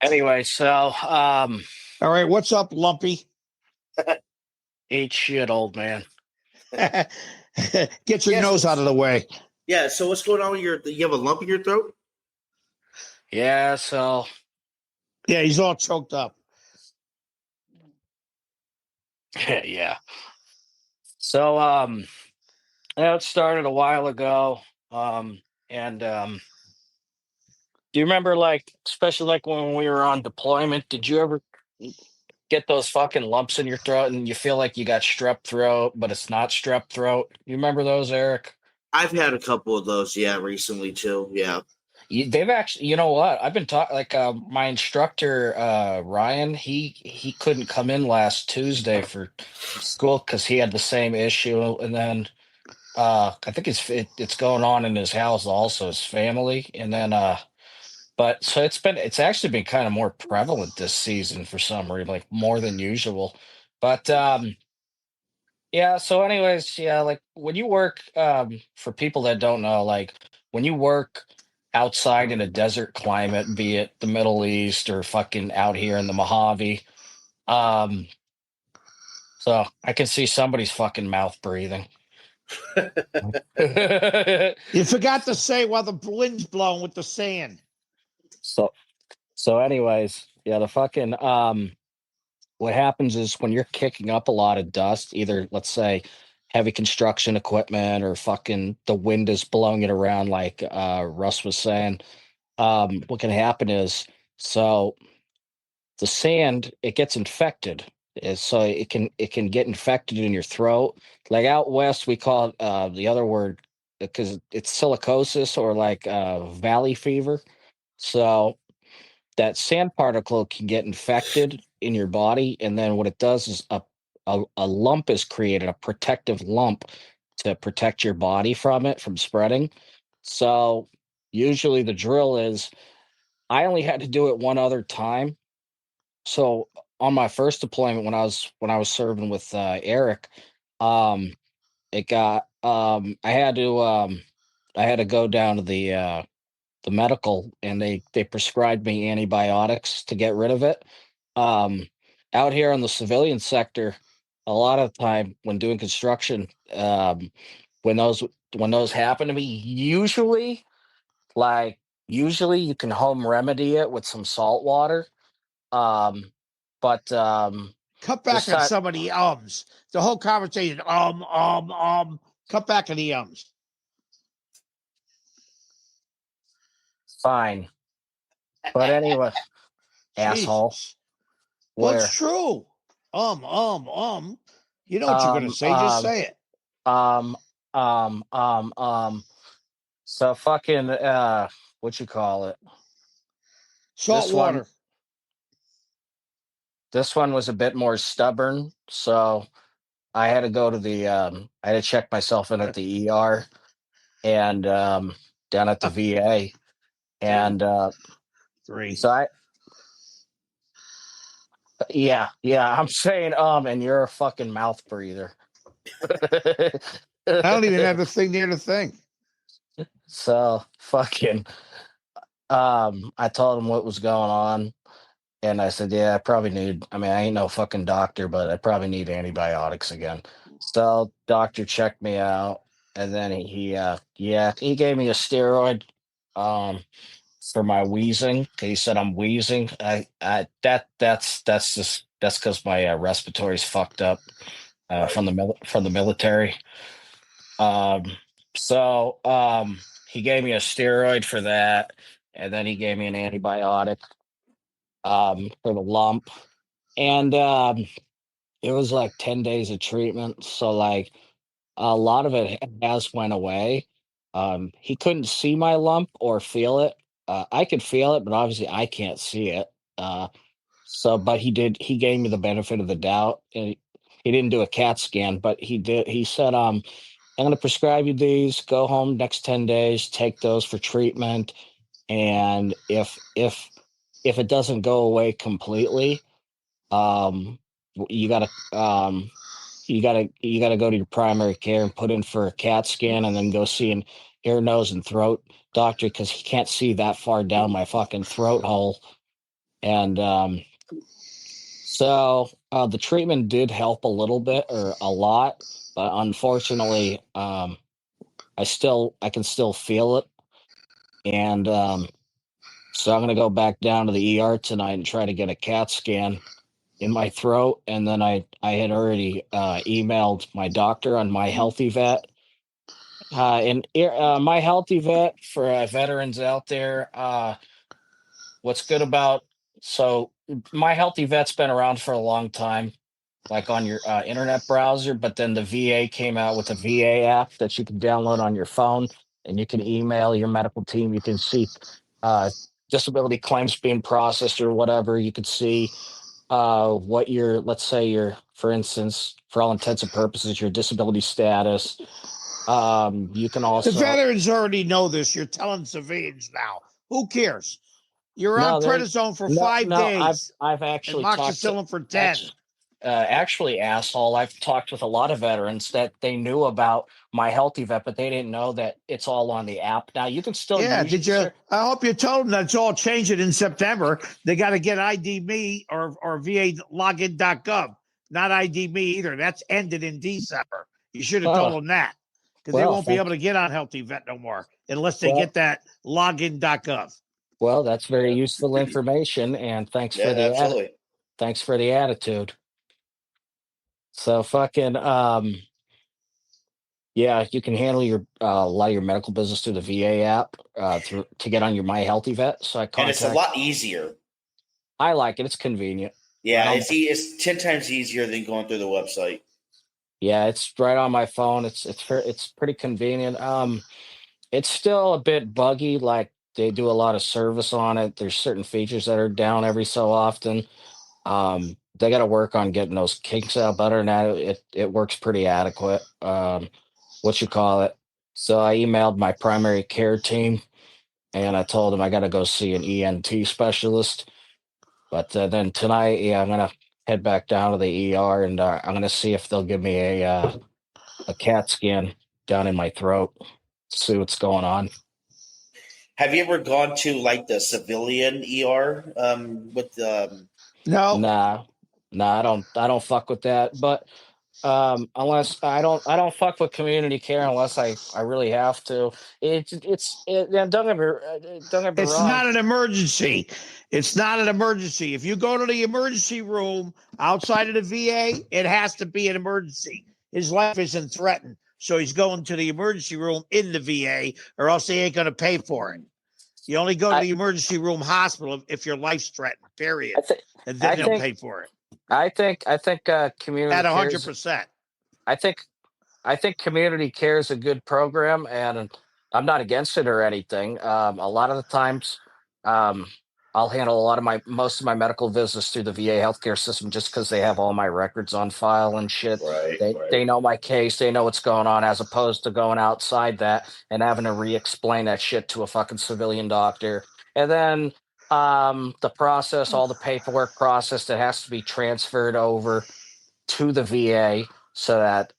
Anyway, All right, what's up, Lumpy? eat shit, old man. Get your Yes, nose out of the way. Yeah, so what's going on with you have a lump in your throat? Yeah, Yeah, he's all choked up. yeah. It started a while ago. Do you remember, like, especially like when we were on deployment, did you ever get those fucking lumps in your throat and you feel like you got strep throat, but it's not strep throat? You remember those, Eric? I've had a couple of those, recently too. Yeah. They've actually, you know what? I've been talking like my instructor Ryan. He couldn't come in last Tuesday for school because he had the same issue, and then I think it's going on in his house also, his family, and then but so it's actually been kind of more prevalent this season for some reason, like more than usual. But yeah. So, anyways, yeah, like when you work, for people that don't know, like when you work outside in a desert climate, be it the Middle East or fucking out here in the Mojave, um, so I can see somebody's fucking mouth breathing. You forgot to say while the wind's blowing with the sand. so, anyways, yeah, the fucking what happens is when you're kicking up a lot of dust, either let's say heavy construction equipment or fucking the wind is blowing it around like Russ was saying, what can happen is so the sand it gets infected. So it can get infected in your throat. Like out west we call it the other word because it's silicosis or like valley fever. So that sand particle can get infected in your body, and then what it does is a lump is created, a protective lump to protect your body from it from spreading. So usually the drill is I only had to do it one other time. So on my first deployment when I was serving with Eric, um it got I had to go down to the medical, and they prescribed me antibiotics to get rid of it. Um, Out here in the civilian sector, a lot of the time when doing construction, when those when those happen to me, like usually you can home remedy it with some salt water. Um, but Cut this back on time, some of the ums. The whole conversation, cut back on the ums. fine. But anyway, asshole. Jesus. Well, it's Where? true. You know what you're gonna Um, say, just um, say it. um, um, um, um. So fucking what you call it? Salt This one water. this one was a bit more stubborn, so I had to go to I had to check myself in at the ER and down at the VA. And Three. so I yeah, I'm saying and you're a fucking mouth breather. I don't even have a thing near the thing. So fucking I told him what was going on. And I said, yeah, I mean, I ain't no fucking doctor, but I probably need antibiotics again. So doctor checked me out, and then he gave me a steroid um for my wheezing. He said I'm wheezing. That's because my respiratory's fucked up Right. from the military. Um he gave me a steroid for that, and then he gave me an antibiotic for the lump. And it was like 10 days of treatment. So like a lot of it has went away. He couldn't see my lump or feel it. I could feel it, but obviously I can't see it. Uh, but he gave me the benefit of the doubt. And he didn't do a CAT scan, but he said, I'm gonna prescribe you these, go home next 10 days, take those for treatment. And if it doesn't go away completely, um you gotta you gotta go to your primary care and put in for a CAT scan, and then go see an ear, nose, and throat doctor because he can't see that far down my fucking throat hole. And so the treatment did help a little bit or a lot, but unfortunately, I can still feel it. And so I'm gonna go back down to the ER tonight and try to get a CAT scan in my throat. And then I had already emailed my doctor on My Healthy Vet. My Healthy Vet for veterans out there. What's good about so My Healthy Vet's been around for a long time, like on your internet browser. But then the VA came out with a VA app that you can download on your phone, and you can email your medical team. You can see uh, disability claims being processed or whatever. You could see what your, let's say your, for instance, for all intents and purposes, your disability status. You can The also veterans already know this. You're telling civilians now. Who cares? You're on no, there prednisone for no 5 no. I've days I've and actually talked to moxicillin for 10. actually actually, asshole, I've talked with a lot of veterans that they knew about My Healthy Vet, but they didn't know that it's all on the app. Now you can still Yeah, use did it, you? sir. I hope you told them that's all changing in September. They got to get ID me or VA login.gov, not ID me either. That's ended in December. You should have told Oh, them that because they well, won't be thank able to get on Healthy Vet no more unless they well, get that login.gov. well, that's very Yeah. useful information, and Yeah, absolutely. thanks for the attitude. So fucking yeah, you can handle your a lot of your medical business through the VA app through to get on your My Healthy Vet. So And it's a lot easier. I like it. It's convenient. Right Yeah, on. it's 10 times easier than going through the website. Yeah, it's right on my phone. It's pretty convenient. It's still a bit buggy. Like they do a lot of service on it. There's certain features that are down every so often. They got to work on getting those kinks out better. Now it works pretty adequate. What you call it? So I emailed my primary care team and I told them I got to go see an ENT specialist. But then tonight, yeah, I'm gonna head back down to the ER and I'm gonna see if they'll give me a CAT scan down in my throat, see what's going on. Have you ever gone to like the civilian ER with No, Nah, I don't fuck with that. But unless I don't fuck with community care unless I really have to. Yeah, don't get me it's wrong. not an emergency. It's not an emergency. If you go to the emergency room outside of the VA, it has to be an emergency. His life isn't threatened. So he's going to the emergency room in the VA, or else they ain't going to pay for it. You only go to I the emergency room hospital if your life's threatened, period. I think And then I they'll think pay for it community at care is 100%. I think I think community care is a good program, and I'm not against it or anything. A lot of the times, um, I'll handle a lot of my most of my medical visits through the VA healthcare system just because they have all my records on file and shit. right, They know my case, they know what's going on, as opposed to going outside that and having to re-explain that shit to a fucking civilian doctor. And then the process, all the paperwork process that has to be transferred over to the VA so that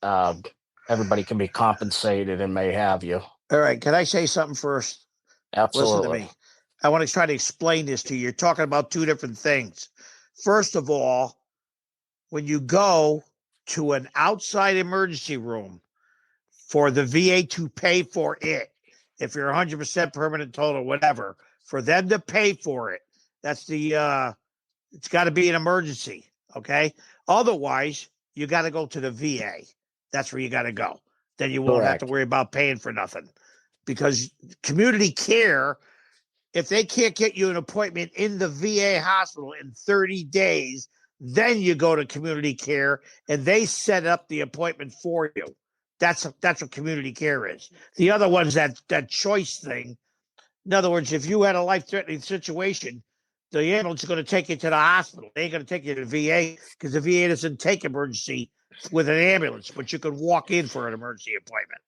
everybody can be compensated and may have you. All right. Can I say something first? Listen to Absolutely. me. I want to try to explain this to you. You're talking about two different things. First of all, when you go to an outside emergency room for the VA to pay for it, if you're 100% permanent total, whatever, for them to pay for it, that's it's got to be an emergency. Okay. Otherwise, you got to go to the VA. That's where you got to go. Then you won't have to Correct. worry about paying for nothing because community care, if they can't get you an appointment in the VA hospital in 30 days, then you go to community care and they set up the appointment for you. That's what community care is. The other one's that choice thing. In other words, if you had a life-threatening situation, the ambulance is going to take you to the hospital. They ain't going to take you to the VA because the VA doesn't take emergency with an ambulance, but you can walk in for an emergency appointment.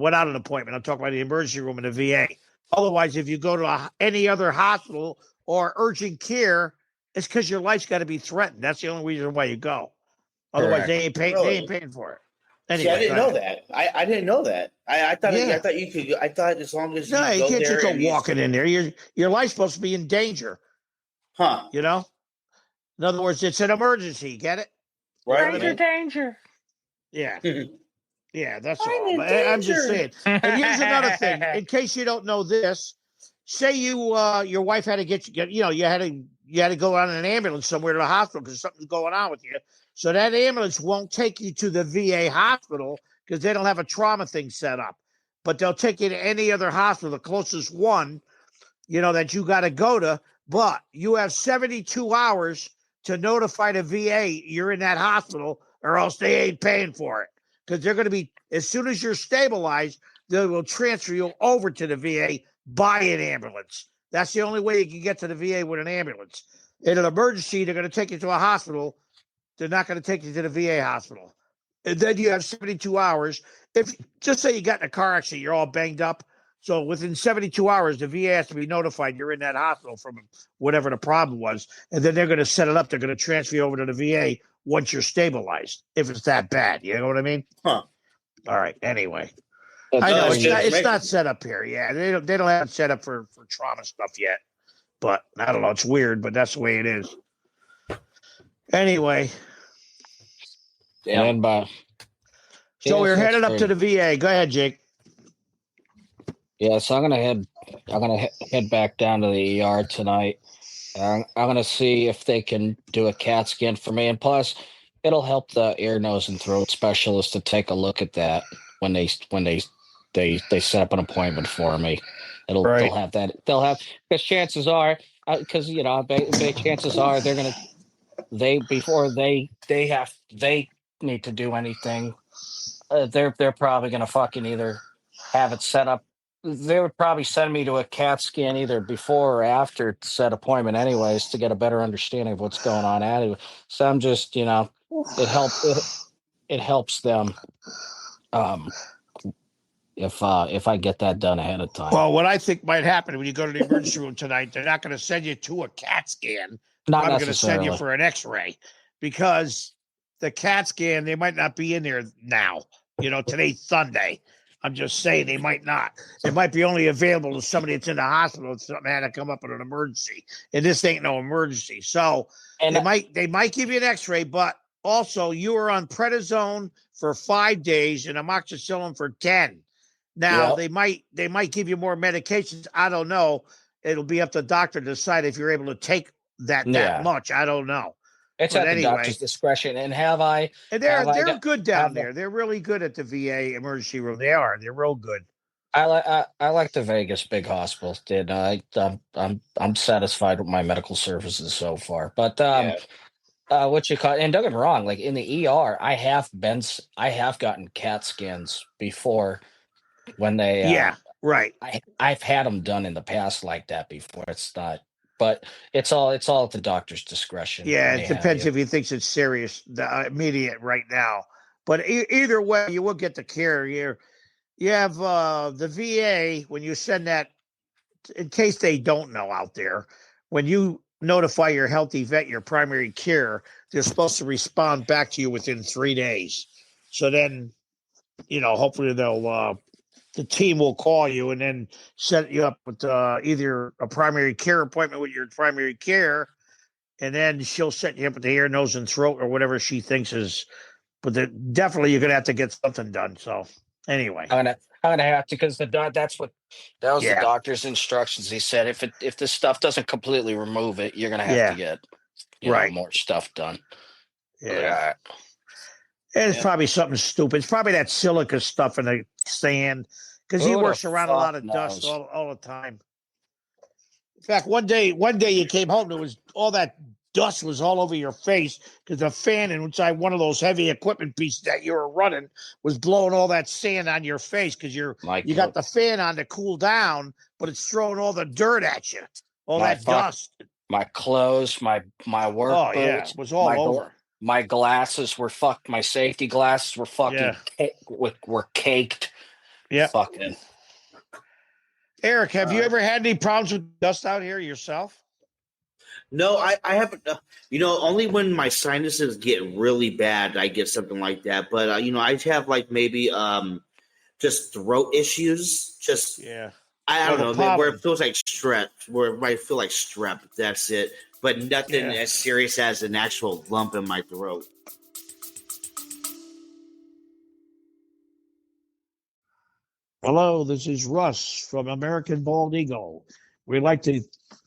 Without an appointment, I'm talking about the emergency room in the VA. Otherwise, if you go to any other hospital or urgent care, it's because your life's got to be threatened. That's the only reason why you go. Otherwise, Correct. they ain't really? paying for it. See, I Anyway, go didn't know ahead. that. I didn't know that. I Yeah. thought you could. I thought as long as No, you you go can't just there go and you, walking in there. Your life's supposed to be in danger. Huh. You know, in other words, it's an emergency. Get it? You know Right. what I mean? danger. Yeah. Yeah, that's I'm all. in I'm just danger. saying. And here's another thing. In case you don't know this, say your wife had to you had to go on an ambulance somewhere to the hospital because something's going on with you. So that ambulance won't take you to the VA hospital because they don't have a trauma thing set up. But they'll take you to any other hospital, the closest one, that you got to go to. But you have 72 hours to notify the VA you're in that hospital, or else they ain't paying for it. Because they're going to be, as soon as you're stabilized, they will transfer you over to the VA by an ambulance. That's the only way you can get to the VA with an ambulance. In an emergency, they're going to take you to a hospital. They're not going to take you to the VA hospital. And then you have 72 hours. If just say you got in a car accident, you're all banged up. So within 72 hours, the VA has to be notified you're in that hospital from whatever the problem was. And then they're going to set it up. They're going to transfer you over to the VA once you're stabilized, if it's that bad. You know what I mean? Huh. All right. Anyway, That's I know that's it's good not, it's information. not set up here. Yeah, they don't have it set up for trauma stuff yet. But I don't know. It's weird, but that's the way it is. Anyway, Yeah. And so we're that's headed up to great. the VA. Go ahead, Jake. Yeah, so I'm gonna head back down to the ER tonight. I'm gonna see if they can do a CAT scan for me, and plus, it'll help the ear, nose, and throat specialist to take a look at that when they set up an appointment for me. They'll Right. have that. Because chances are, because chances are they need to do anything. They're probably gonna fucking either have it set up. They would probably send me to a CAT scan either before or after set appointment, anyways, to get a better understanding of what's going on. Anyway, so I'm just, it helps them um, if I get that done ahead of time. Well, what I think might happen when you go to the emergency room tonight, they're not going to send you to a CAT scan. Not Probably going to send you necessarily. for an X-ray because the CAT scan they might not be in there now. Today's Sunday. I'm just saying they might not. It might be only available to somebody that's in the hospital if something had to come up in an emergency. And this ain't no emergency. So And they might give you an X-ray, but also you were on prednisone for 5 days and amoxicillin for 10. Now yeah, they might give you more medications. I don't know. It'll be up to the doctor to decide if you're able to take that yeah, much. I don't know. it's But at the doctor's anyway, discretion. And and have I they're got good down have there. They're really good at the VA emergency room. They are. They're real good. I like the Vegas big hospitals. I'm satisfied with my medical services so far. But Yeah. what you call, and don't get me wrong, like in the ER, I have gotten CAT scans before when they Yeah, right. I've had them done in the past like that before. It's not, but it's all at the doctor's discretion Yeah, when it they have depends you. if he thinks it's serious, immediate right now. But either way, you will get the care. You have the VA when you send that. In case they don't know out there, when you notify your healthy vet, your primary care, they're supposed to respond back to you within 3 days. So then, hopefully the team will call you and then set you up with either a primary care appointment with your primary care, and then she'll set you up with the ear, nose, and throat or whatever she thinks is. But definitely you're gonna have to get something done. So anyway, I'm gonna have to because that was the yeah, doctor's instructions. He said if this stuff doesn't completely remove it, you're gonna have to yeah, get right, more stuff done. I was like, all yeah. right. And it's Yeah. probably something stupid. It's probably that silica stuff in the sand because he Who the works around a fuck lot of dust knows? all the time. In fact, one day you came home, there was all that dust was all over your face because the fan inside one of those heavy equipment pieces that you were running was blowing all that sand on your face because My you got the fan on to cool down, but it's throwing all the dirt at you, all my that fuck dust. my clothes, my work Oh yeah, boots, it was all over. my glasses were fucked. My safety glasses were Yeah, were caked. yeah. Fucking. Eric, have you Uh, ever had any problems with dust out here yourself? no, I haven't. Only when my sinuses get really bad, I get something like that. But I have like maybe just throat issues. Just Yeah. I Or don't the know, man, where pollen. it feels like strep, where it might feel like strep. That's it, but nothing Yeah. as serious as an actual lump in my throat. Hello, this is Russ from American Bald Eagle. We'd like to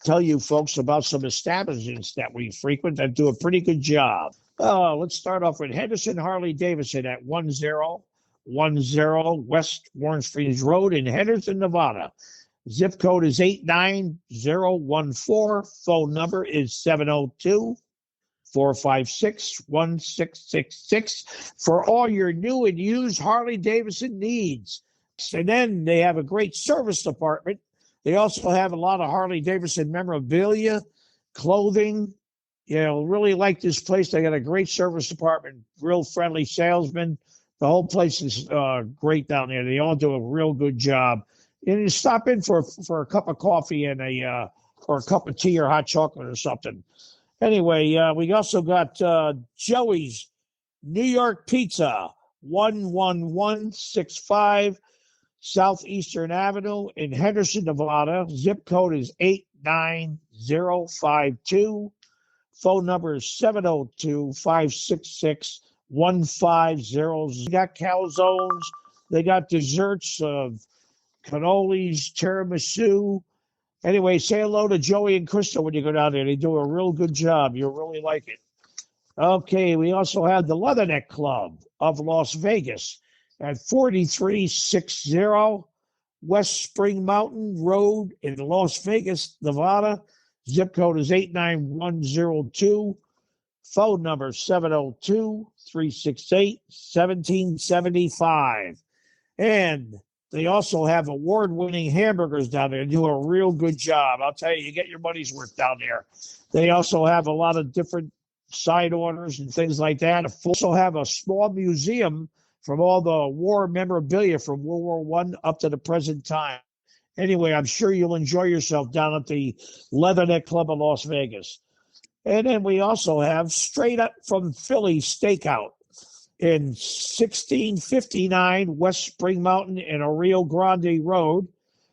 tell you folks about some establishments that we frequent that do a pretty good job. Let's start off with Henderson Harley Davidson at 1010 West Warren Springs Road in Henderson, Nevada. Zip code is 89014. Phone number is 702 456 1666 for all your new and used Harley Davidson needs. And then they have a great service department. They also have a lot of Harley Davidson memorabilia, clothing. Really like this place. They got a great service department, real friendly salesmen. The whole place is great down there. They all do a real good job. And you stop in for a cup of coffee and or a cup of tea or hot chocolate or something. Anyway, we also got Joey's New York Pizza, 11165 Southeastern Avenue in Henderson, Nevada. Zip code is 89052. Phone number is 702-566-1500. They got calzones. They got desserts of cannolis, tiramisu. Anyway, say hello to Joey and Crystal when you go down there. They do a real good job. You'll really like it. Okay, we also have the Leatherneck Club of Las Vegas at 4360 West Spring Mountain Road in Las Vegas, Nevada. Zip code is 89102. Phone number 702-368-1775. And they also have award-winning hamburgers down there. They do a real good job. I'll tell you, you get your money's worth down there. They also have a lot of different side orders and things like that. They also have a small museum from all the war memorabilia from World War I up to the present time. Anyway, I'm sure you'll enjoy yourself down at the Leatherneck Club of Las Vegas. And then we also have Straight Up from Philly Stakeout in 1659 West Spring Mountain and Rio Grande Road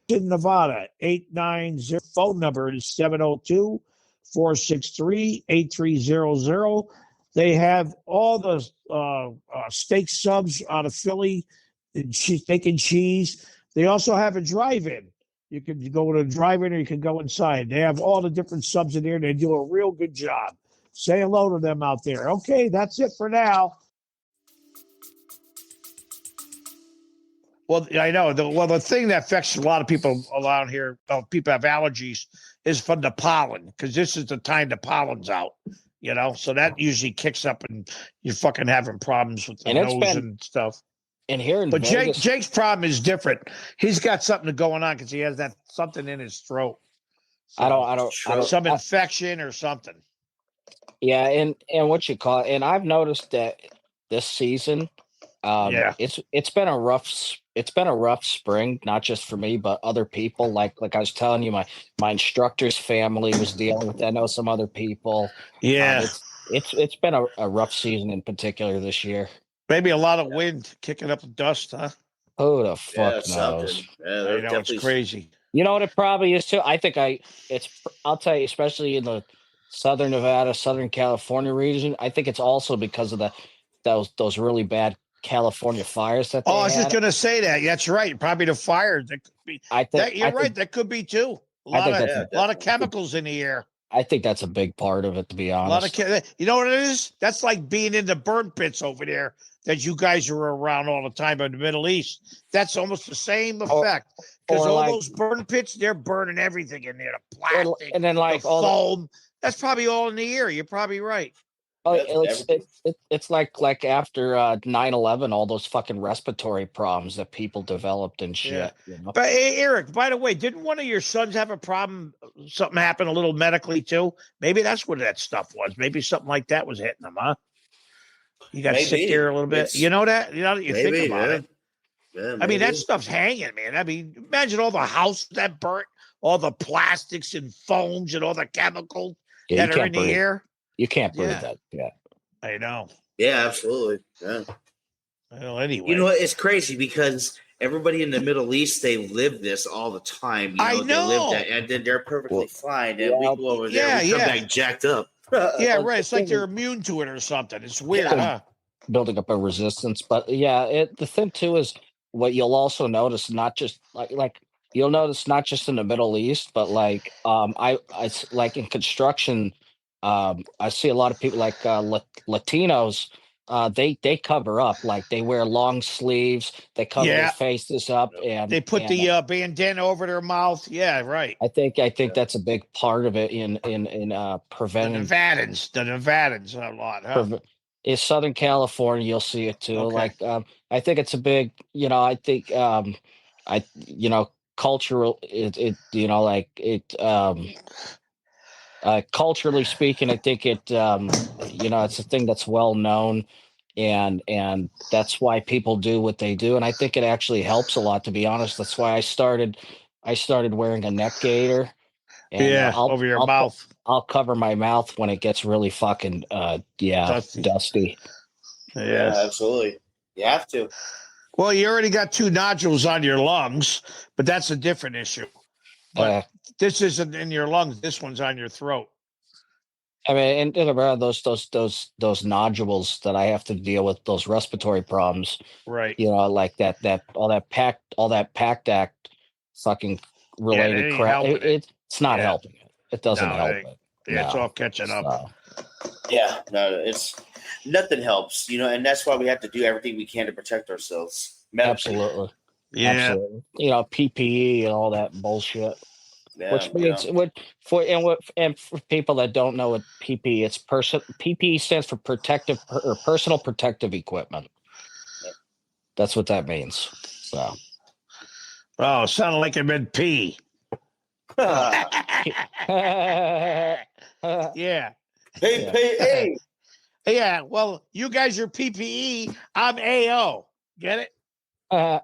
in Nevada. 890. Phone number is 702-463-8300. They have all the steak subs out of Philly, steak and cheese. They also have a drive-in. You can go to a drive-in or you can go inside. They have all the different subs in there. They do a real good job. Say hello to them out there. Okay, that's it for now. Well, I know. The thing that affects a lot of people around here, people have allergies, is from the pollen, because this is the time the pollen's out. So that usually kicks up and you're fucking having problems with the nose and stuff. And here in But Vegas, Jake's problem is different. He's got something going on because he has that something in his throat. So, I don't some infection or something. Yeah, and what you call it, and I've noticed that this season, it's been a rough spring, not just for me, but other people. Like I was telling you, my instructor's family was dealing with. I know some other people. Yeah, it's been a rough season in particular this year. Maybe a lot of wind kicking up the dust, huh? Who the fuck knows? Yeah, I know, it's crazy. You know what it probably is too? I think I'll tell you, especially in the Southern Nevada, Southern California region, I think it's also because of those really bad California fires that they I was had. just gonna say that. That's right. Probably the fires. That could be. You're right. That could be too. A lot of chemicals in the air. I think that's a big part of it, to be honest. You know what it is? That's like being in the burn pits over there that you guys are around all the time in the Middle East. That's almost the same effect. Because all those burn pits, they're burning everything in there. The plastic, and then the foam. That's probably all in the air. You're probably right. Oh, it's like after 9/11, all those fucking respiratory problems that people developed and shit. Yeah. But hey, Eric, by the way, didn't one of your sons have a problem? Something happened a little medically too. Maybe that's what that stuff was. Maybe something like that was hitting him, huh? You got sick there a little bit. You know that? You think about it. Yeah, I mean, that stuff's hanging, man. I mean, imagine all the house that burnt, all the plastics and foams and all the chemicals that are in the air. You can't breathe that. Yeah. I know. Yeah, absolutely. Yeah. Well, anyway. You know what? It's crazy because everybody in the Middle East, they live this all the time. I They live know. that, and then they're perfectly Well, fine. And we go over there, we come back jacked up. Yeah, Well, right. the It's like thing they're is immune to it or something. It's weird, Yeah. huh? building up a resistance. But yeah, the thing too is what you'll also notice, not just like you'll notice not just in the Middle East, but like like in construction, I see a lot of people like Latinos. They cover up, like they wear long sleeves, they cover their Yeah. faces up, They put and the bandana over their mouth. Yeah, right. I think that's a big part of it in The preventing. Nevadans a lot, huh? In Southern California, you'll see it too. Okay. Like, I think it's a big, I think, cultural, like culturally speaking, I think it's a thing that's well known, and that's why people do what they do. And I think it actually helps a lot, to be honest. That's why I started wearing a neck gaiter, and Yeah, over your I'll mouth. I'll cover my mouth when it gets really fucking Dusty. dusty. Yeah, absolutely. You have to. Well, you already got 2 nodules on your lungs, but that's a different issue. But Uh, this isn't in your lungs. This one's on your throat. I mean, and around those nodules that I have to deal with, those respiratory problems, Right. like that all that packed act fucking Yeah, related it ain't crap. helping it. It's not Yeah. helping it. It doesn't No, help it ain't. it. Yeah, it's No. all catching up. So, Yeah, no, it's nothing helps, and that's why we have to do everything we can to protect ourselves. Medically. absolutely. Yeah. Absolutely. PPE and all that bullshit. Yeah, Which means and for people that don't know what PPE, PPE stands for or personal protective equipment. Yep. That's what that means. So Oh, sounded like it meant pee. Yeah. Hey. Yeah. Well, you guys are PPE. I'm AO. Get it? Huh?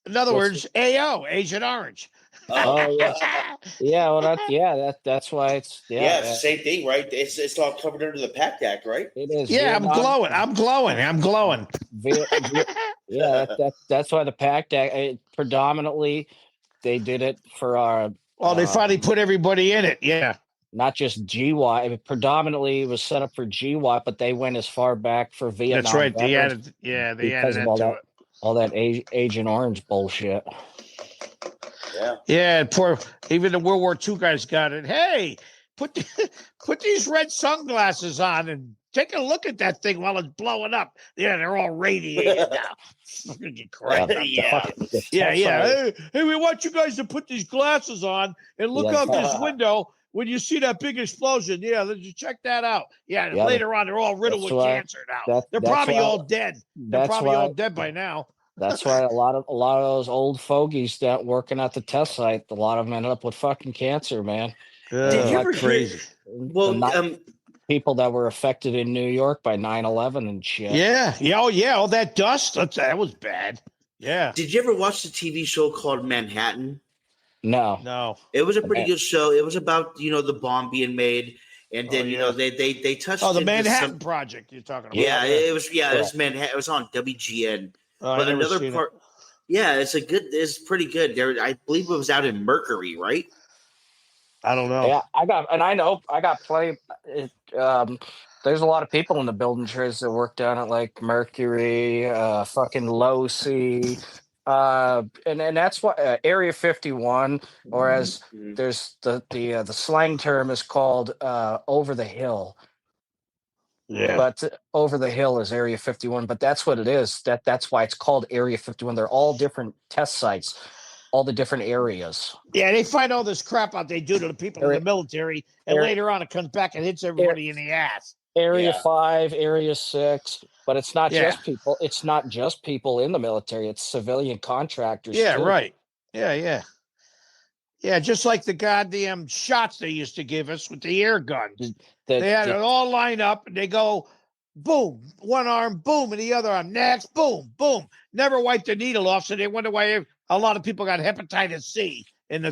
In other words, AO, Agent Orange. Oh yeah. Yeah, well that's why it's Yeah, it's the same thing, right? It's all covered under the PACT Act, right? it is. Yeah, I'm glowing. I'm glowing. Yeah, that's why the PACT Act, predominantly they did it for our Well, they finally put everybody in it. Yeah. not just GY. Predominantly it was set up for GY, but they went as far back for Vietnam. That's right. They veterans added, they because added of that to it. all that Agent Orange bullshit. Yeah. Yeah, even the World War II guys got it. Hey, put these red sunglasses on and take a look at that thing while it's blowing up. Yeah, they're all radiated now. Fucking get cracked up. Yeah. Hey, we want you guys to put these glasses on and look out this window when you see that big explosion. Yeah, let's just check that out. Yeah, later on, they're all riddled with cancer now. They're probably all dead. They're probably all dead by now. That's why a lot of those old fogies that working at the test site, a lot of them ended up with fucking cancer, man. Did you ever crazy? People that were affected in New York by 9/11 and shit. Yeah. All that dust. That was bad. Yeah. Did you ever watch the TV show called Manhattan? No. It was a pretty good show. It was about the bomb being made, and then they touched. Oh, the Manhattan Project you're talking about. Yeah, it was. Yeah, it was Manhattan. It was on WGN. But another part. Yeah, it's pretty good. I believe it was out in Mercury, right? I don't know. Yeah, I got plenty. There's a lot of people in the building trades that work down at like Mercury, fucking Low C, and that's what Area 51, or as there's the slang term is called over the hill. Yeah. But over the hill is Area 51, but that's what it is. That's why it's called Area 51. They're all different test sites, all the different areas. Yeah, they find all this crap out they do to the people in the military, and later on it comes back and hits everybody in the ass. Area 5, Area 6, but it's not just people. It's not just people in the military. It's civilian contractors. Yeah, too. right. Yeah. Yeah, just like the goddamn shots they used to give us with the air guns. They had it all lined up, and they go, boom, one arm, boom, and the other arm, next, boom, boom. Never wiped the needle off, so they wonder why a lot of people got hepatitis C in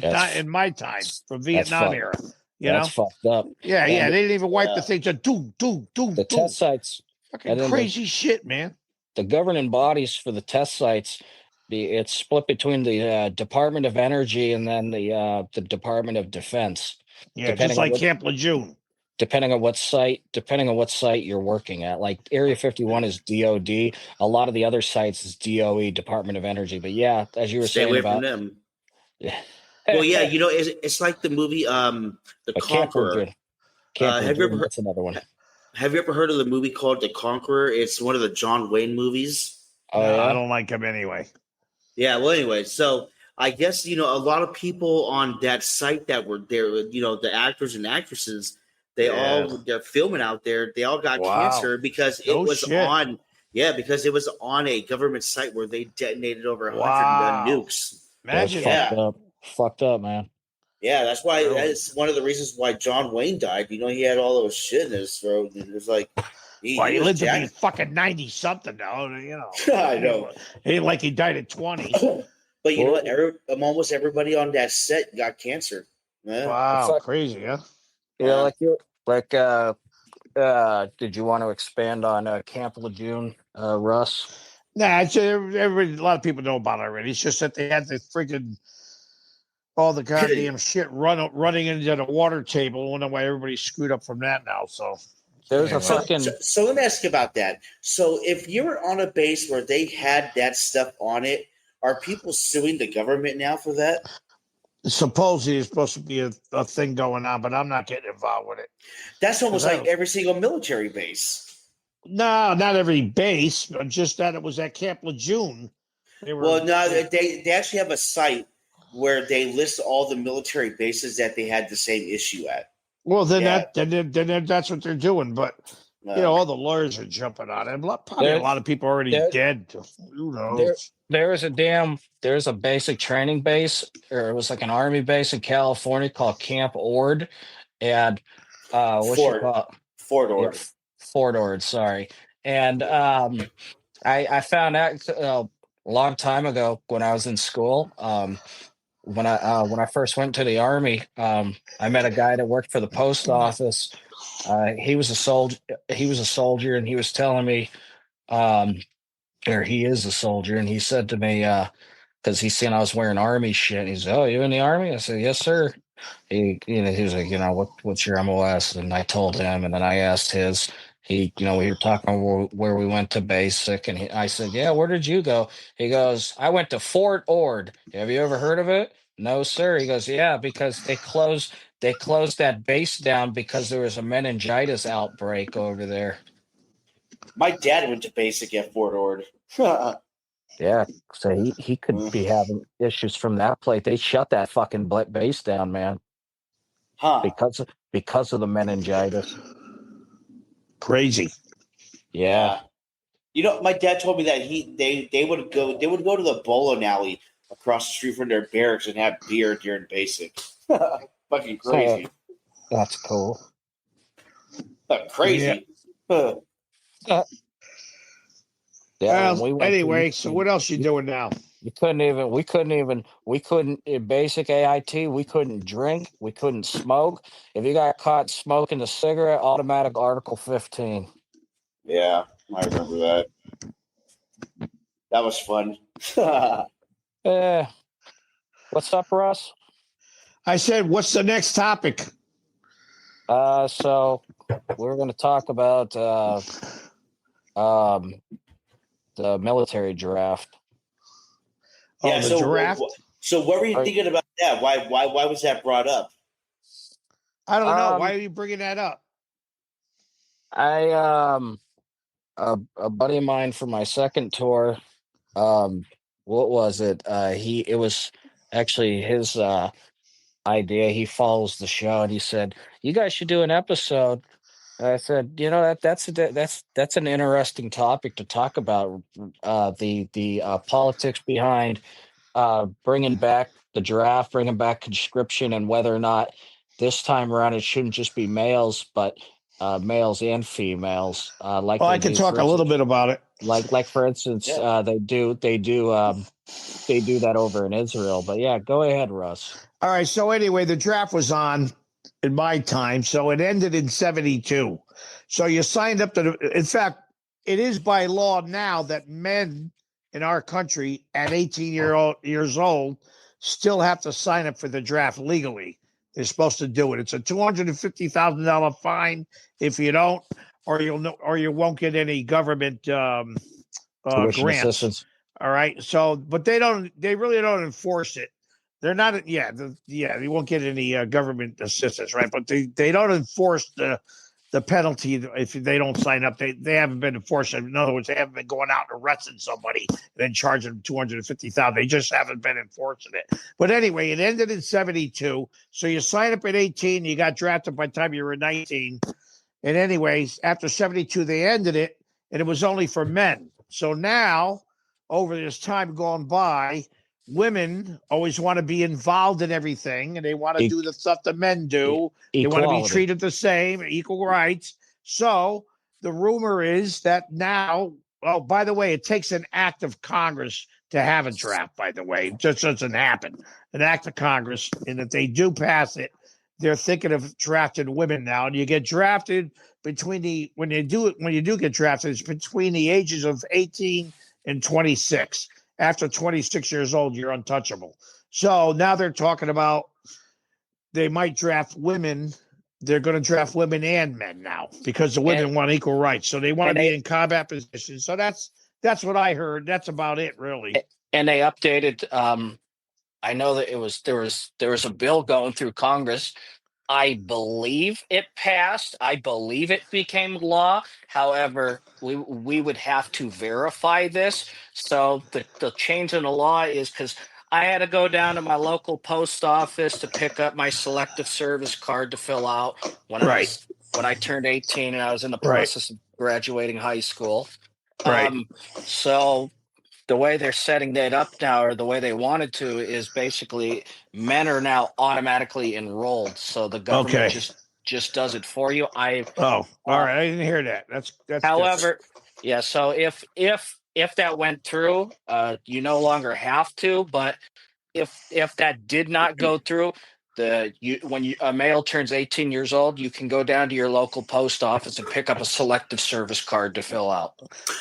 my time from Vietnam era. That's fucked up. Yeah, they didn't even wipe the thing. Just do. The test sites. Fucking crazy shit, man. the governing bodies for the test sites. It's split between the Department of Energy and then the Department of Defense. Yeah, just like Camp Lejeune. Depending on what site you're working at. Like Area 51 is DOD. A lot of the other sites is DOE, Department of Energy. But yeah, as you were Stay saying away about from them. Yeah. Well, yeah, it's like the movie The Conqueror. Have you ever heard? That's another one. Have you ever heard of the movie called The Conqueror? It's one of the John Wayne movies. Oh, no, yeah? I don't like him anyway. Yeah, well, anyway, so I guess, a lot of people on that site that were there, the actors and actresses, they're filming out there. They all got cancer because it was on a government site where they detonated over 100 nukes. Imagine that. Fucked up, man. Yeah, that's why. That's one of the reasons why John Wayne died. He had all those shit in his throat. It was like, he lived to be fucking 90 something now. I know. It ain't like he died at 20. But you know what? Almost everybody on that set got cancer. Yeah. Wow, crazy, huh? Yeah, did you want to expand on Camp Lejeune, Russ? Nah, a lot of people know about it already. It's just that they had the freaking all the goddamn shit running into the water table. I wonder why everybody's screwed up from that now. So there's a fucking. So let me ask you about that. So if you're on a base where they had that stuff on it, are people suing the government now for that? Supposedly, it's supposed to be a thing going on, but I'm not getting involved with it. That's almost like every single military base. No, not every base, but just that it was at Camp Lejeune. They actually have a site where they list all the military bases that they had the same issue at. Well, then that's what they're doing. But all the lawyers are jumping on it. Probably a lot of people are already dead. Who knows? There's a basic training base, or it was like an army base in California called Camp Ord, and Fort Ord. Yeah, Fort Ord, sorry. And I found out a long time ago when I was in school. When I first went to the army, I met a guy that worked for the post office. He was a soldier, and he was telling me, or he is a soldier, and he said to me, because he seen I was wearing army shit. He said, "Oh, you in the army?" I said, "Yes, sir." He was like, what's your MOS? And I told him, and then I asked his. We were talking where we went to basic, and I said, "Yeah, where did you go?" He goes, "I went to Fort Ord. Have you ever heard of it?" "No, sir." He goes, "Yeah, because they closed that base down because there was a meningitis outbreak over there." My dad went to basic at Fort Ord. Yeah, so he could be having issues from that place. They shut that fucking base down, man. Huh? Because of the meningitis. Crazy. Yeah. My dad told me that they would go to the bowling alley across the street from their barracks and have beer during basic. Fucking crazy. That's cool. Crazy. Yeah. Anyway, so what else you doing now? We couldn't in basic AIT, we couldn't drink, we couldn't smoke. If you got caught smoking a cigarette, automatic Article 15. Yeah, I remember that. That was fun. What's up, Russ? I said, what's the next topic? So we're going to talk about the military draft. Yeah, the draft. So what were you thinking about that? Why was that brought up? I don't know. Why are you bringing that up? A buddy of mine for my second tour. What was it? It was actually his idea. He follows the show, and he said, "You guys should do an episode." And I said, that's an interesting topic to talk about. The politics behind bringing back the draft, bringing back conscription, and whether or not this time around it shouldn't just be males, but males and females. I can talk a little bit about it. Like for instance, they do that over in Israel. But yeah, go ahead, Russ. All right. So anyway, the draft was on in my time, so it ended in 72. So you signed up in fact, it is by law now that men in our country at 18 years old still have to sign up for the draft legally. They're supposed to do it. It's a $250,000 fine if you don't, or you won't get any government Tuition grants. assistance. All right. So, but they really don't enforce it. They're not, they won't get any government assistance, right? But they don't enforce the penalty if they don't sign up. They haven't been enforcing. In other words, they haven't been going out and arresting somebody and then charging them $250,000. They just haven't been enforcing it. But anyway, it ended in 72. So you sign up at 18, you got drafted by the time you were 19. And anyways, after 72, they ended it, and it was only for men. So now, over this time gone by, women always want to be involved in everything, and they want to do the stuff that men do. They want to be treated the same, equal rights. So the rumor is that now, oh, by the way, it takes an act of Congress to have a draft, by the way. It just doesn't happen. An act of Congress, and if they do pass it, they're thinking of drafting women now. And you get drafted when you do get drafted, it's between the ages of 18 and 26. After 26 years old, you're untouchable. So now they're talking about they might draft women. They're going to draft women and men now because the women want equal rights. So they want to be in combat positions. So that's what I heard. That's about it, really. And they updated. I know that there was a bill going through Congress. I believe it passed. I believe it became law. However, we would have to verify this. So the change in the law is because I had to go down to my local post office to pick up my selective service card to fill out when I turned 18 and I was in the process of graduating high school. So the way they're setting that up now, or the way they wanted to, is basically men are now automatically enrolled. So the government just does it for you. All right. I didn't hear that. That's however, yeah. So if that went through, you no longer have to. But if that did not go through, when a male turns 18 years old, you can go down to your local post office and pick up a selective service card to fill out.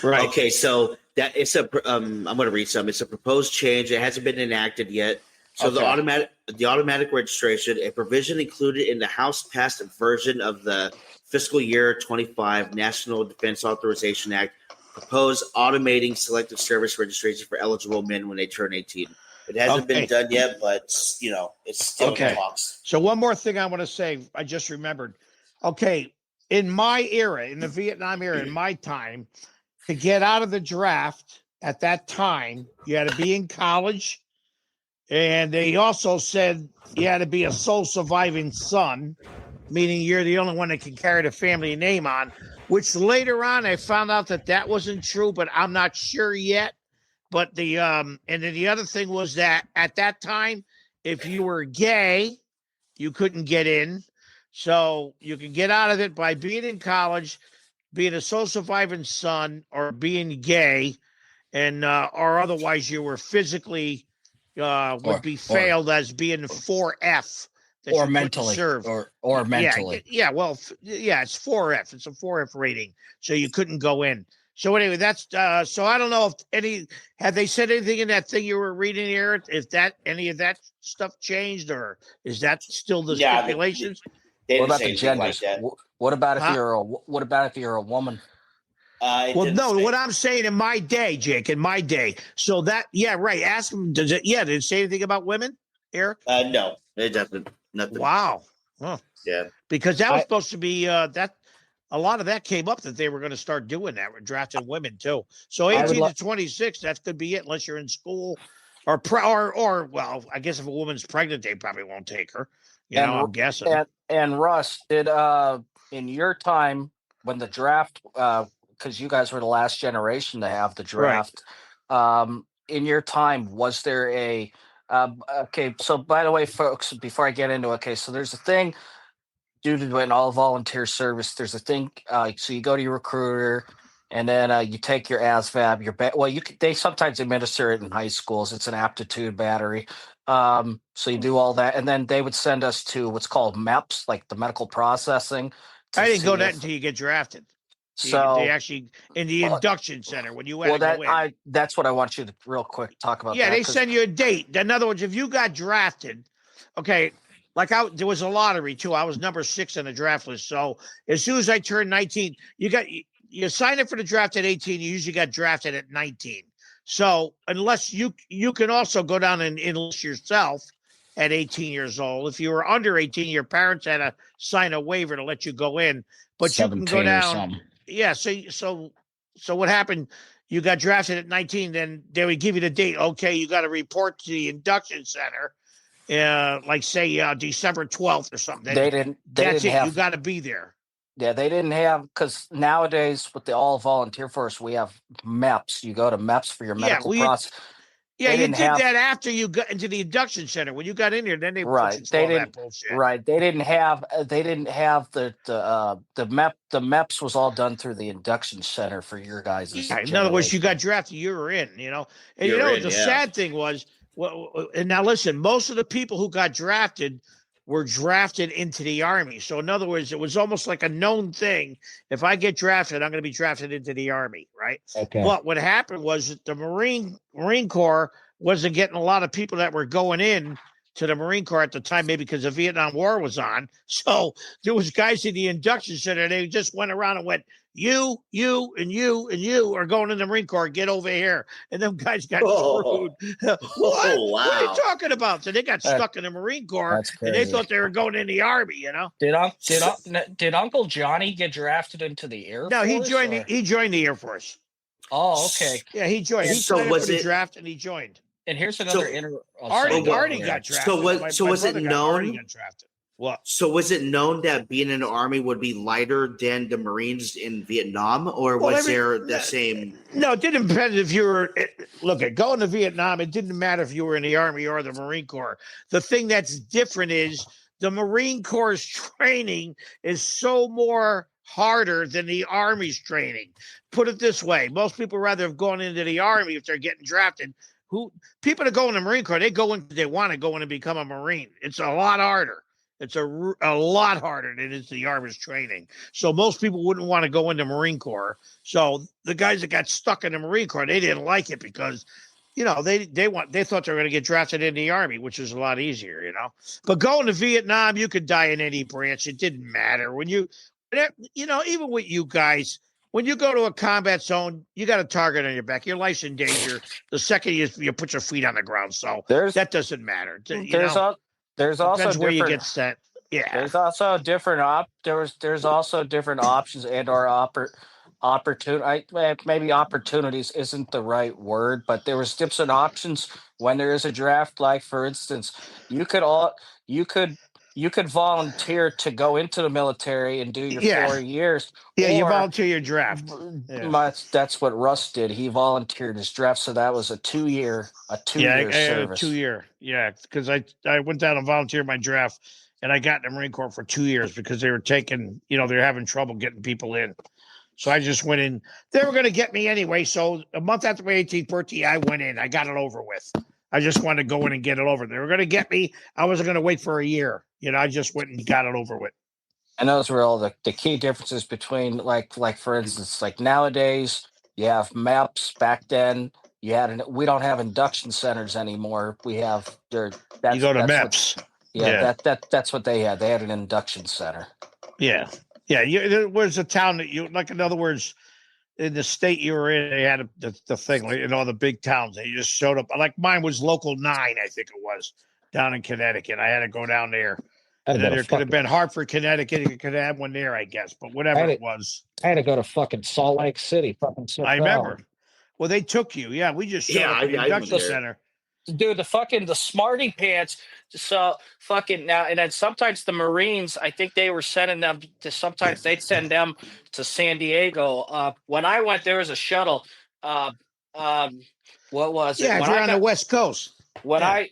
Right. Okay. So that it's I'm going to read some. It's a proposed change. It hasn't been enacted yet. So the automatic registration, a provision included in the House passed version of the fiscal year 25 National Defense Authorization Act, proposed automating selective service registration for eligible men when they turn 18. It hasn't been done yet, but it's still in the talks. So one more thing I want to say, I just remembered. Okay, in my era, in the Vietnam era, in my time, to get out of the draft at that time, you had to be in college, and they also said you had to be a sole surviving son, meaning you're the only one that can carry the family name on, which later on I found out that wasn't true, but I'm not sure yet. But and then the other thing was that at that time, if you were gay, you couldn't get in. So you could get out of it by being in college, being a sole surviving son, or being gay, and or otherwise you were physically would be failed as being 4F. Or mentally, or mentally. Yeah, well, it's 4F. It's a 4F rating, so you couldn't go in. So anyway, that's so I don't know if have they said anything in that thing you were reading here? If any of that stuff changed, or is that still the stipulations? They what about the genders? Like what about if you're a woman? Well, no. What I'm saying in my day, Jake, in my day. So that ask them. Did it say anything about women, Eric? No, it doesn't. Nothing. Wow. Huh. Yeah. Because that was supposed to be that. A lot of that came up that they were going to start doing that. We're drafting women too. So 18 to 26, that could be it, unless you're in school or well, I guess if a woman's pregnant, they probably won't take her. I'm guessing. And Russ, did in your time when the draft, because you guys were the last generation to have the draft, in your time, was there a okay? So by the way, folks, before I get into it, so there's a thing. Due to an all-volunteer service, there's a thing. So you go to your recruiter, and then you take your ASVAB. They sometimes administer it in high schools. It's an aptitude battery. So you do all that, and then they would send us to what's called MEPS, like the medical processing. I didn't go that until you get drafted. They So, actually in the induction center when you had well, to go in. that's what I want you to real quick talk about. Yeah, that they send you a date. In other words, if you got drafted, okay, there was a lottery too. I was number 6 on the draft list. So as soon as I turned 19, you sign up for the draft at 18. You usually got drafted at 19. So unless you can also go down and enlist yourself at 18 years old. If you were under 18, your parents had to sign a waiver to let you go in. But you can go 17 or down. something. Yeah. So what happened? You got drafted at 19, then they would give you the date. Okay, you got to report to the induction center, like say December 12th or something. They Then didn't it. have. You got to be there. Yeah, they didn't have, because nowadays with the all volunteer force, we have MEPS. You go to MEPS for your medical process. Yeah, They you didn't did have that after you got into the induction center. When you got in there, then they put you right. through They all that didn't bullshit. right. They didn't have the MEP. The MEPS was all done through the induction center for your guys' Yeah, in other generation. words, you got drafted, you were in, And the yeah. sad thing was, and now listen, most of the people who got drafted were drafted into the Army. So in other words, it was almost like a known thing. If I get drafted, I'm going to be drafted into the Army, right? Okay. But what happened was that the Marine Corps wasn't getting a lot of people that were going in to the Marine Corps at the time, maybe because the Vietnam War was on. So there was guys in the induction center. They just went around and went, you, and you are going in the Marine Corps. Get over here. And them guys got screwed. What? Oh, wow. What are you talking about? So they got stuck in the Marine Corps, and they thought they were going in the Army. Did Uncle Johnny get drafted into the Air Force? No, he joined the Air Force. Oh, okay. Yeah, he joined. He signed up for the draft, and he joined. And here's another Artie got drafted. So was it known? Artie got drafted. What? So was it known that being in the Army would be lighter than the Marines in Vietnam, or was there the same? No, it didn't depend if you were. Look, going to Vietnam, it didn't matter if you were in the Army or the Marine Corps. The thing that's different is the Marine Corps' training is so more harder than the Army's training. Put it this way: most people rather have gone into the Army if they're getting drafted. People that go in the Marine Corps, they go in because they want to go in and become a Marine. It's a lot harder. It's a lot harder than it is the Army's training. So most people wouldn't want to go into Marine Corps. So the guys that got stuck in the Marine Corps, they didn't like it because, they thought they were going to get drafted in the Army, which is a lot easier, But going to Vietnam, you could die in any branch. It didn't matter. Even with you guys, when you go to a combat zone, you got a target on your back. Your life's in danger the second you put your feet on the ground. So that doesn't matter. There's also where you get sent. Yeah. There's also different there's also different options and or opportunity. Maybe opportunities isn't the right word, but there was different options when there is a draft. Like for instance, you could volunteer to go into the military and do your 4 years. Yeah, you volunteer your draft. That's what Russ did. He volunteered his draft, so that was a 2-year service. 2 year. Yeah, because I went down and volunteered my draft, and I got in the Marine Corps for 2 years because they were they're having trouble getting people in. So I just went in. They were going to get me anyway. So a month after my 18th birthday, I went in. I got it over with. I just wanted to go in and get it over. They were going to get me. I wasn't going to wait for a year. I just went and got it over with. And those were all the key differences between, like for instance, like nowadays you have MEPS. Back then we don't have induction centers anymore. We have you go to MEPS. That's what they had. They had an induction center. Yeah. Yeah. There was a town that in other words, in the state you were in, they had the thing, in all the big towns. They just showed up. Like mine was Local 9, I think it was, down in Connecticut. I had to go down there. And then there could have been Hartford, Connecticut. You could have one there, I guess. But whatever it was. I had to go to fucking Salt Lake City. I remember. Well, they took you. Yeah, we just showed up at the induction center. Dude, the smarty pants. So fucking now, and then sometimes the Marines, I think they were sending them to. Sometimes they'd send them to San Diego. When I went, there was a shuttle. What was it? Yeah, if you're on the West Coast. When I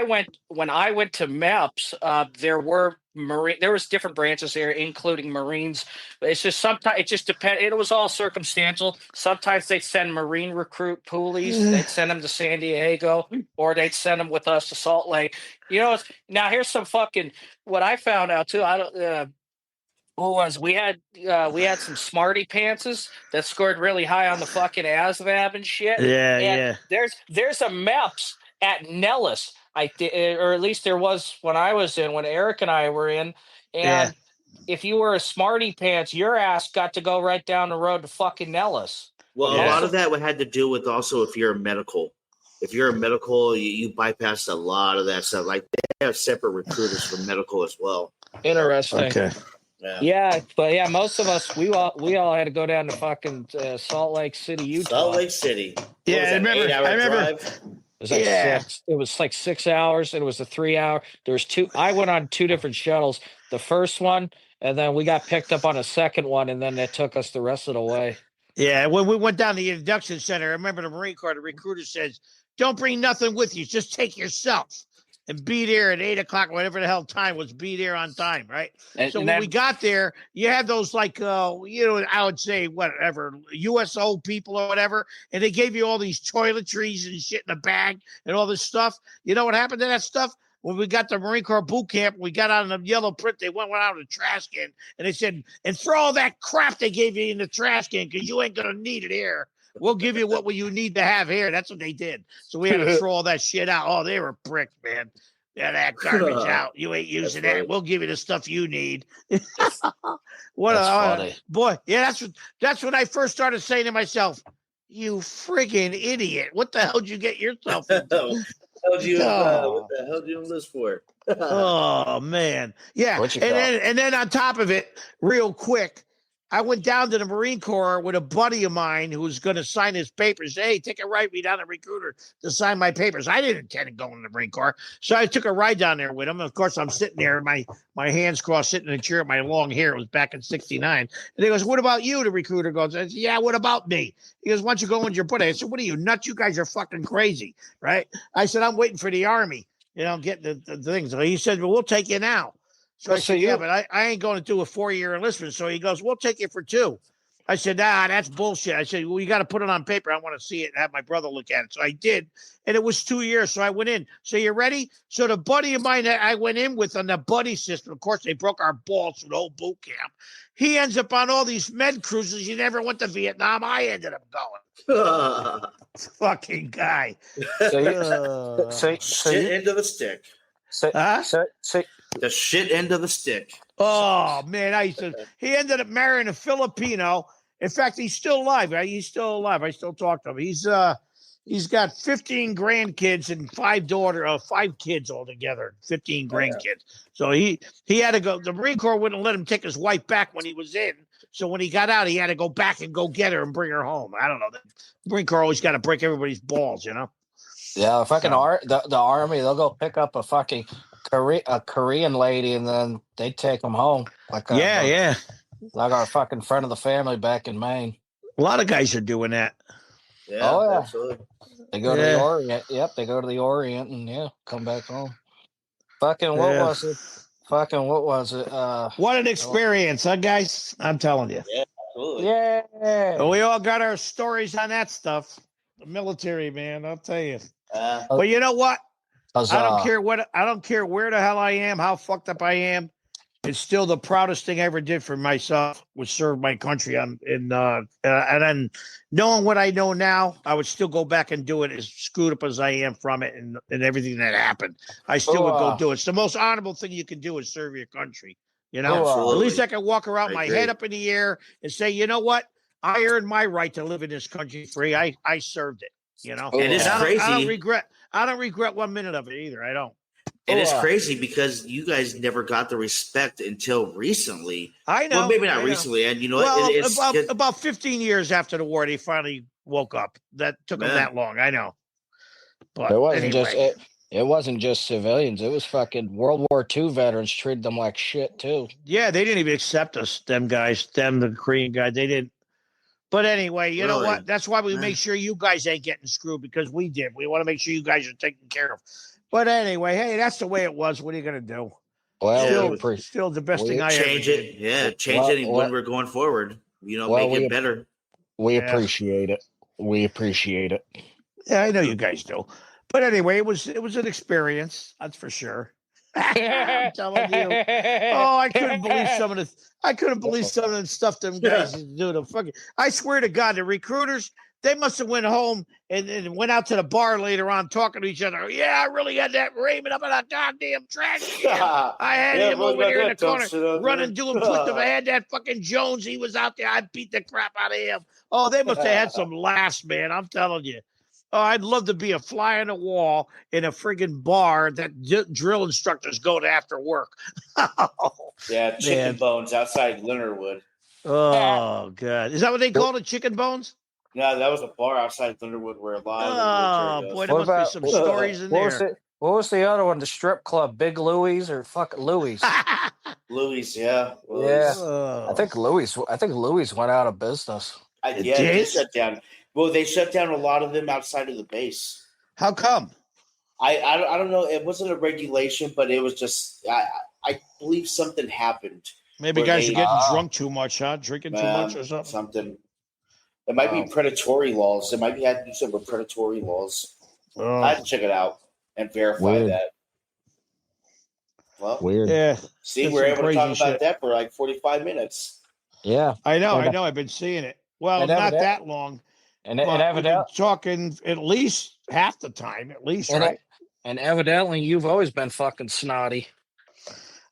went to MEPS, there was different branches there, including Marines. But it's just sometimes it just depends. It was all circumstantial. Sometimes they'd send Marine recruit poolies. They'd send them to San Diego, or they'd send them with us to Salt Lake. Now here's some fucking what I found out too. What was we had some smarty pantses that scored really high on the fucking ASVAB and shit. Yeah, And yeah, there's a MEPS at Nellis, or at least there was when I was in, when Eric and I were in. yeah, And if you were a smarty pants, your ass got to go right down the road to fucking Nellis. Well, But a yeah. lot of that would had to do with also if you're a medical. If you're a medical, you bypass a lot of that stuff. Like they have separate recruiters for medical as well. Interesting. Okay. Yeah, but yeah, most of us we all had to go down to fucking Salt Lake City, Utah. Salt Lake City. Yeah, I remember. Drive? It was like six. It was like 6 hours, and it was a 3 hour. There was two. I went on two different shuttles. The first one, and then we got picked up on a second one, and then it took us the rest of the way. Yeah, when we went down to the induction center, I remember the Marine Corps, the recruiter says, "Don't bring nothing with you. Just take yourself and be there at 8:00, whatever the hell time was. Be there on time, right?" So when we got there, you had those like, I would say whatever USO people or whatever, and they gave you all these toiletries and shit in a bag and all this stuff. You know what happened to that stuff? When we got to Marine Corps boot camp, we got on the yellow print. They went out of the trash can, and they said, "And throw all that crap they gave you in the trash can because you ain't gonna need it here. We'll give you what you need to have here." That's what they did. So we had to throw all that shit out. Oh, they were pricks, man. Yeah, that garbage out. You ain't using that. Funny. We'll give you the stuff you need. What funny. Boy. Yeah, that's when I first started saying to myself, "You friggin' idiot! What the hell did you get yourself into?" What the hell did you enlist for? Oh man, yeah. And then on top of it, real quick, I went down to the Marine Corps with a buddy of mine who was going to sign his papers. Hey, take a ride me down to recruiter to sign my papers. I didn't intend to go in the Marine Corps, so I took a ride down there with him. And of course, I'm sitting there, my hands crossed, sitting in a chair, my long hair. It was back in '69. And he goes, "What about you?" The recruiter goes, I said, "Yeah, what about me?" He goes, "Why don't you go in your buddy?" I said, "What are you nuts? You guys are fucking crazy, right?" I said, "I'm waiting for the Army, getting the things." So he said, "Well, we'll take you now." So I said, "Yeah, but I ain't going to do a 4-year enlistment." So he goes, "We'll take you for 2." I said, "Nah, that's bullshit." I said, "Well, you got to put it on paper. I want to see it and have my brother look at it." So I did, and it was 2 years. So I went in. So you ready? So the buddy of mine that I went in with on the buddy system, of course, they broke our balls with the whole boot camp. He ends up on all these med cruises. He never went to Vietnam. I ended up going. Fucking guy. Shit end of the stick. The shit end of the stick. Oh man, he ended up marrying a Filipino. In fact, he's still alive. Right? He's still alive. I still talk to him. He's got 15 grandkids and 5 kids altogether. 15 grandkids. So he had to go. The Marine Corps wouldn't let him take his wife back when he was in. So when he got out, he had to go back and go get her and bring her home. I don't know. The Marine Corps always got to break everybody's balls, Yeah, fucking the Army, they'll go pick up a fucking Korean lady and then they take them home. Like our fucking friend of the family back in Maine. A lot of guys are doing that. Yeah, absolutely. They go to the Orient. Yep, they go to the Orient and come back home. Fucking what was it? What an experience, huh, guys? I'm telling you. Yeah, absolutely. Yeah. We all got our stories on that stuff. The military, man, I'll tell you. But you know what? I don't care where the hell I am, how fucked up I am. It's still the proudest thing I ever did for myself was serve my country. And then knowing what I know now, I would still go back and do it as screwed up as I am from it and everything that happened. I still would go do it. It's the most honorable thing you can do is serve your country. At least I can walk around my head up in the air and say, you know what? I earned my right to live in this country free. I served it. And it's crazy. I don't regret 1 minute of it either. I don't. And it's crazy because you guys never got the respect until recently. I know. Well, maybe not recently. And about 15 years after the war, they finally woke up. That took them that long. I know. But it wasn't it wasn't just civilians. It was fucking World War II veterans treated them like shit too. Yeah, they didn't even accept us. Them guys, the Korean guys, they didn't. But anyway, you know what? That's why we make sure you guys ain't getting screwed because we did. We want to make sure you guys are taken care of. But anyway, hey, that's the way it was. What are you going to do? Well, still the best thing I change ever it. did. Yeah, change it when we're going forward. Make it better. We appreciate it. We appreciate it. Yeah, I know you guys do. But anyway, it was an experience. That's for sure. I'm telling you. Oh, I couldn't believe some of the stuff them guys used to do to fucking. I swear to God, the recruiters, they must have went home and went out to the bar later on talking to each other. Yeah, I really had that Raymond up in that goddamn trash can. I had him over there in the corner running, doing push-ups. I had that fucking Jones. He was out there. I beat the crap out of him. Oh, they must have had some laughs, man. I'm telling you. Oh, I'd love to be a fly on the wall in a friggin' bar that drill instructors go to after work. Yeah, chicken bones outside Leonardwood. Oh, God. Is that what they call it, chicken bones? Yeah, that was a bar outside Leonardwood where a lot of the military goes. Boy, there must be some stories in there. What was the other one? The strip club, Big Louie's or fuck Louie's? Louis, yeah. Louis. Yeah. I think Louis went out of business. They shut down. Well, they shut down a lot of them outside of the base. How come? I don't know. It wasn't a regulation, but it was just I believe something happened. Maybe guys are getting drunk too much, huh? Drinking too much or something. Something. It might be predatory laws. It might be had to do something with predatory laws. I had to check it out and verify that. Well, weird. Yeah. See, we're able to talk about that for like 45 minutes. Yeah, I know. I've been seeing it. Well, not that long. And we've been talking at least half the time, at least, right? And evidently, you've always been fucking snotty.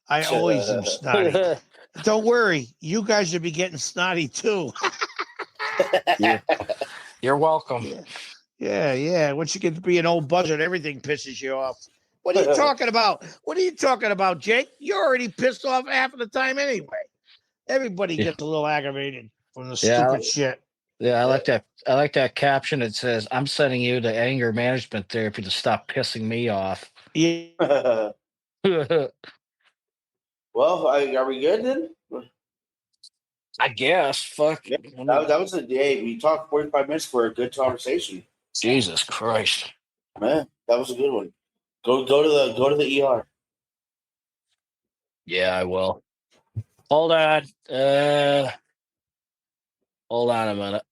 I always am snotty. Don't worry, you guys will be getting snotty too. You're welcome. Yeah. Once you get to be an old buzzard, everything pisses you off. What are you talking about? What are you talking about, Jake? You're already pissed off half of the time anyway. Everybody gets a little aggravated from the stupid shit. Yeah, I like that. I like that caption. It says, "I'm sending you to anger management therapy to stop pissing me off." Yeah. Well, are we good then? I guess. Fuck. Yeah, that was a day. We talked 45 minutes for a good conversation. Jesus Christ, man, that was a good one. Go to the ER. Yeah, I will. Hold on. Hold on a minute.